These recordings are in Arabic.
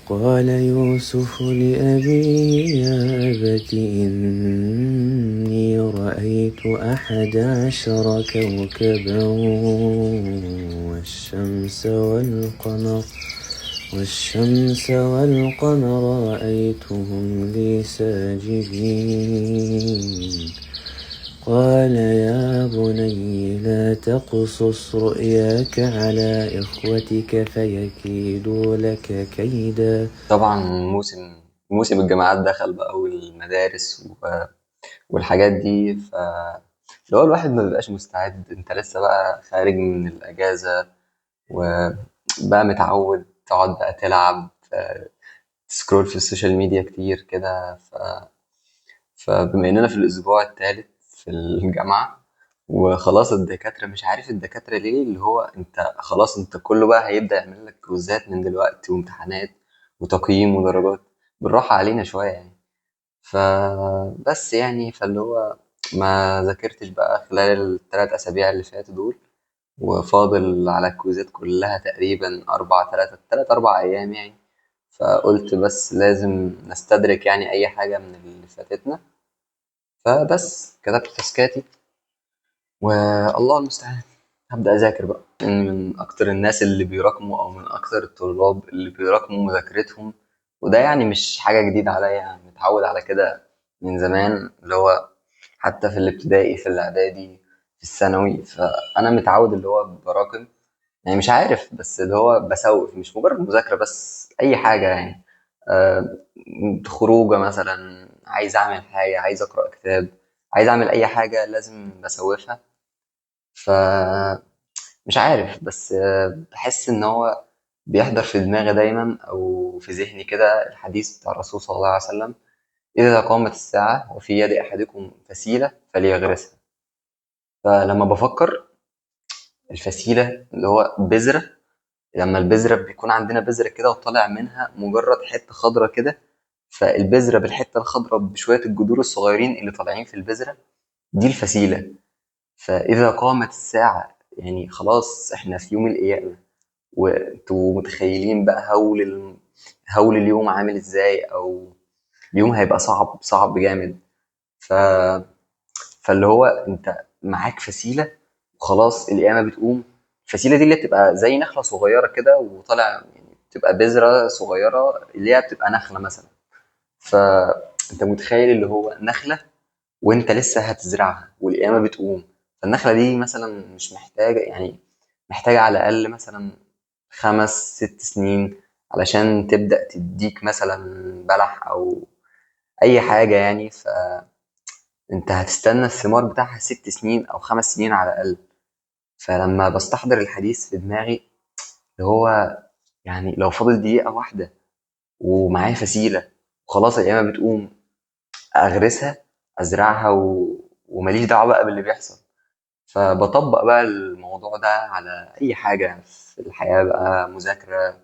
قال يوسف لأبيه يا أبت إني رأيت 11 كوكبا والشمس والقمر رأيتهم لي ساجدين قال يا بني لا تقصص رؤياك على إخوتك فيكيدوا لك كيدا. طبعا موسم الجامعات دخل بقى والمدارس والحاجات دي اللي هو الواحد ما بيبقاش مستعد. انت لسه بقى خارج من الاجازة وبقى متعود تقعد بقى تلعب، تسكرول في السوشيال ميديا كتير كده. فبما اننا في الاسبوع الثالث في الجامعة وخلاص الدكاترة مش عارف الدكاترة ليه، اللي هو انت خلاص انت كله بقى هيبدأ يعمل لك كوزات من دلوقتي وامتحانات وتقييم ودرجات. بالراحة علينا شوية يعني. فبس يعني فاللي هو ما ذاكرتش بقى خلال ال3 أسابيع اللي فاتوا دول، وفاضل على الكويزات كلها تقريبا 3 4 أيام يعني. فقلت بس لازم نستدرك يعني أي حاجة من اللي فاتتنا. فبس كتبت تاسكاتي والله المستعان هبدأ أذاكر بقى. من أكتر الناس اللي بيراكموا أو من أكتر الطلاب اللي بيراكموا مذاكرتهم، وده يعني مش حاجة جديدة عليا، يعني متعود على كده من زمان، اللي هو حتى في الابتدائي في الإعدادي في الثانوي. فأنا متعود اللي هو براكم، يعني مش عارف، بس اللي هو بسوف مش مجرد مذاكرة بس أي حاجة يعني. آه، خروجة مثلا، عايز أعمل حاجة، عايز أقرأ كتاب، عايز أعمل أي حاجة لازم بسوفها. فمش عارف، بس بحس إن هو بيحضر في دماغي دايما أو في ذهني كده الحديث بتاع الرسول صلى الله عليه وسلم: إذا قامت الساعة وفي يد أحدكم فسيلة فليغرسها. فلما بفكر الفسيلة اللي هو بذرة، لما البذرة بيكون عندنا بذرة كده وطالع منها مجرد حتة خضرة كده، فالبذرة بالحتة الخضرة بشوية الجذور الصغيرين اللي طالعين في البذرة دي الفسيلة. فإذا قامت الساعة يعني خلاص احنا في يوم القيامة، وانتوا متخيلين بقى هول اليوم عامل ازاي، او اليوم هيبقى صعب صعب جامد. ف... فاللي هو انت معاك فسيلة وخلاص القيامة بتقوم. الفسيلة دي اللي بتبقى زي نخلة صغيرة كده وطالع، يعني بتبقى بذرة صغيرة اللي هي بتبقى نخلة مثلا. فانت متخيل اللي هو نخلة وانت لسه هتزرعها والقيامة بتقوم. فالنخلة دي مثلا مش محتاجة، يعني محتاجة على الأقل مثلا 5 6 سنين علشان تبدأ تديك مثلا بلح أو أي حاجة يعني. فأنت هتستنى الثمار بتاعها 6 سنين أو 5 سنين على الأقل. فلما بستحضر الحديث في دماغي اللي هو يعني لو فاضل دقيقة واحدة ومعايا فسيلة وخلاص القيامة بتقوم، أغرسها، أزرعها ومليش دعوة بقى باللي بيحصل. فبطبق بقى الموضوع ده على أي حاجة في الحياة بقى، مذاكرة،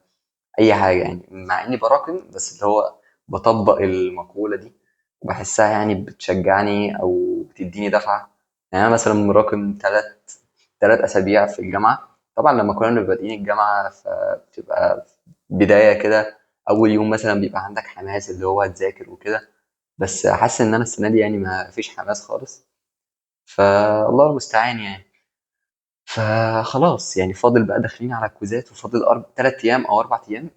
أي حاجة يعني، مع إني براكم بس اللي هو بطبق المقولة دي وبحسها يعني بتشجعني أو بتديني دفعة. يعني أنا مثلا مراكم 3 أسابيع في الجامعة. طبعا لما كنا بنبقى بادئين الجامعة فبتبقى بداية كده، أول يوم مثلا بيبقى عندك حماس اللي هو تذاكر وكده، بس حاسس إن أنا السنة دي يعني ما فيش حماس خالص. فالله المستعان يعني. فخلاص يعني فاضل بقى داخلين على الكويزات وفاضل 3 أيام أو 4 أيام.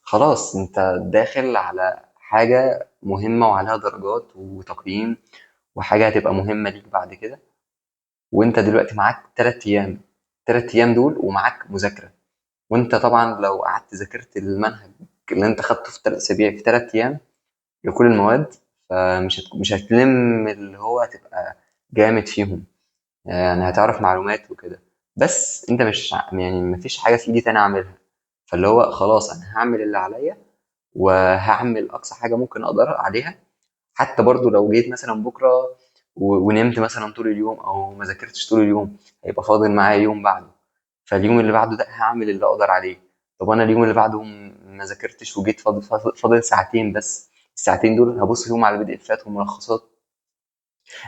فخلاص أنت داخل على حاجة مهمة وعليها درجات وتقييم، وحاجة هتبقى مهمة ليك بعد كده. وأنت دلوقتي معاك 3 أيام، 3 أيام دول ومعاك مذاكرة. وأنت طبعا لو قعدت ذاكرت المنهج اللي أنت خدته في 3 أسابيع في 3 أيام لكل المواد، مش هتلم اللي هو هتبقى جامد فيهم، يعني هتعرف معلومات وكده. بس انت مش يعني مفيش حاجه في ايدي تاني اعملها. فاللي هو خلاص انا هعمل اللي عليا وهعمل اقصى حاجه ممكن اقدر عليها. حتى برضو لو جيت مثلا بكره ونمت مثلا طول اليوم او ما ذاكرتش طول اليوم، هيبقى فاضل معايا يوم بعده. فاليوم اللي بعده ده هعمل اللي اقدر عليه. طب انا اليوم اللي بعده ما ذاكرتش وجيت فاضل ساعتين بس، الساعتين دول هبص فيهم على البي دي افات والملخصات،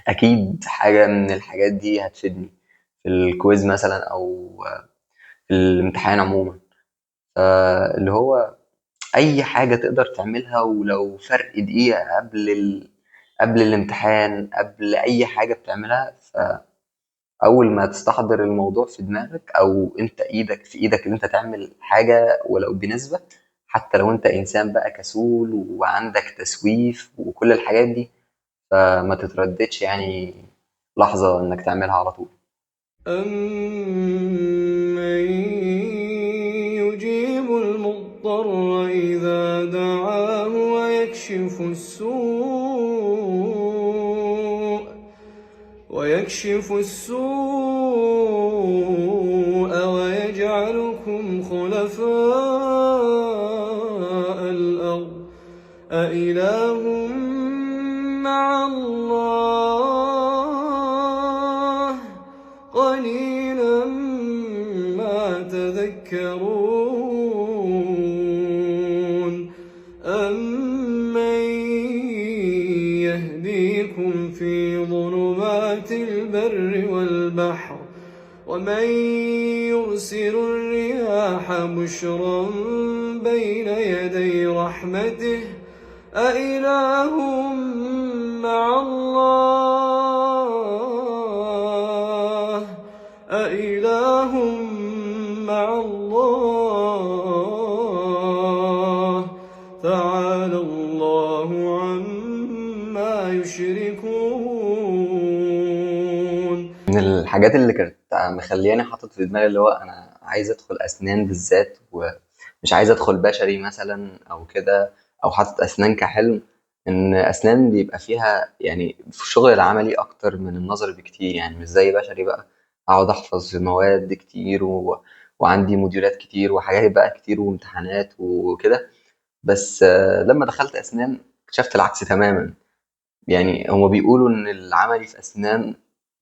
اكيد حاجه من الحاجات دي هتفيدني في الكويز مثلا او في الامتحان عموما. اللي هو أي حاجة تقدر تعملها، ولو فرق دقيقة قبل الامتحان، قبل أي حاجة بتعملها. فأول ما تستحضر الموضوع في دماغك، أو أنت إيدك في إيدك إن أنت تعمل حاجة ولو بنسبة، حتى لو أنت إنسان بقى كسول وعندك تسويف وكل الحاجات دي، فما تترددش يعني لحظة إنك تعملها على طول. أَمَّن يُجِيبُ الْمُضْطَرَّ إِذَا دَعَاهُ وَيَكْشِفُ السُّوءَ وَيَجْعَلُكُمْ خُلَفَاءَ الْأَرْضِ أَإِلَٰهٌ مَّعَ اللَّهِ قَلِيلًا مَّا تَذَكَّرُونَ أَمَّن يَهْدِيكُمْ فِي ظُلُمَاتِ الْبَرِّ وَالْبَحْرِ وَمَن يُرْسِلُ الرِّيَاحَ بُشْرًا بَيْنَ يَدَيْ رَحْمَتِهِ أَإِلَٰهٌ مَّعَ اللَّهِ أَإِلَٰهٌ مَّعَ اللَّهِ تَعَالَى اللَّهُ عَمَّا يُشْرِكُونَ. من الحاجات اللي كانت مخلياني حاطط في دماغي اللي هو انا عايز ادخل اسنان بالذات، ومش عايز ادخل بشري مثلا او كده، او حاطط اسنان كحلم، ان اسنان بيبقى فيها يعني في الشغل العملي اكتر من النظري بكتير. يعني مش زي بشري بقى اقعد احفظ في مواد كتير وعندي موديولات كتير وحاجات بقى كتير وامتحانات وكده. بس لما دخلت اسنان اكتشفت العكس تماما. يعني هما بيقولوا إن العملي في أسنان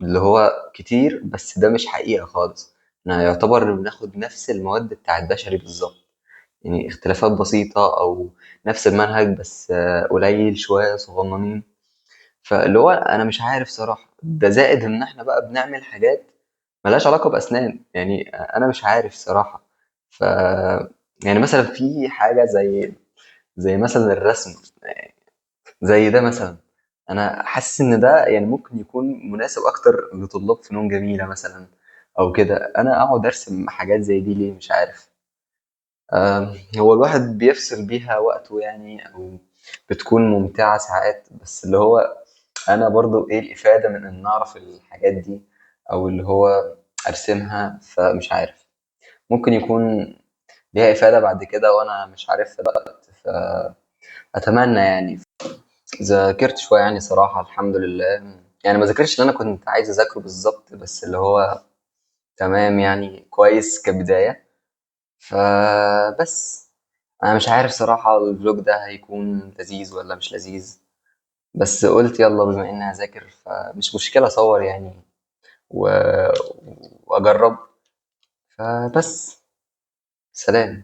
اللي هو كتير، بس ده مش حقيقة خالص. احنا يعتبر بناخد نفس المواد بتاعت بشري بالظبط، يعني اختلافات بسيطة أو نفس المنهج بس قليل شوية صغننين. فاللي هو أنا مش عارف صراحة، ده زائد إن احنا بقى بنعمل حاجات ملهاش علاقة بأسنان. يعني أنا مش عارف صراحة. ف يعني مثلا في حاجة زي مثلا الرسم، زي ده مثلا. انا حاسس ان ده يعني ممكن يكون مناسب اكتر لطلاب فنون جميله مثلا او كده. انا اقعد ارسم حاجات زي دي ليه؟ مش عارف. هو الواحد بيفصل بيها وقته يعني، او بتكون ممتعه ساعات، بس اللي هو انا برضو ايه الافاده من ان اعرف الحاجات دي، او اللي هو ارسمها؟ فمش عارف. ممكن يكون ليها افاده بعد كده وانا مش عارف دلوقتي. فاتمنى يعني. ذاكرت شوية يعني صراحة الحمد لله. يعني ما ذاكرتش اللي أنا كنت عايز أذاكره بالظبط، بس اللي هو تمام يعني كويس كبداية. فبس أنا مش عارف صراحة الفلوج ده هيكون لذيذ ولا مش لذيذ، بس قلت يلا بما إني هذاكر فمش مشكلة أصور يعني و... وأجرب. فبس سلام.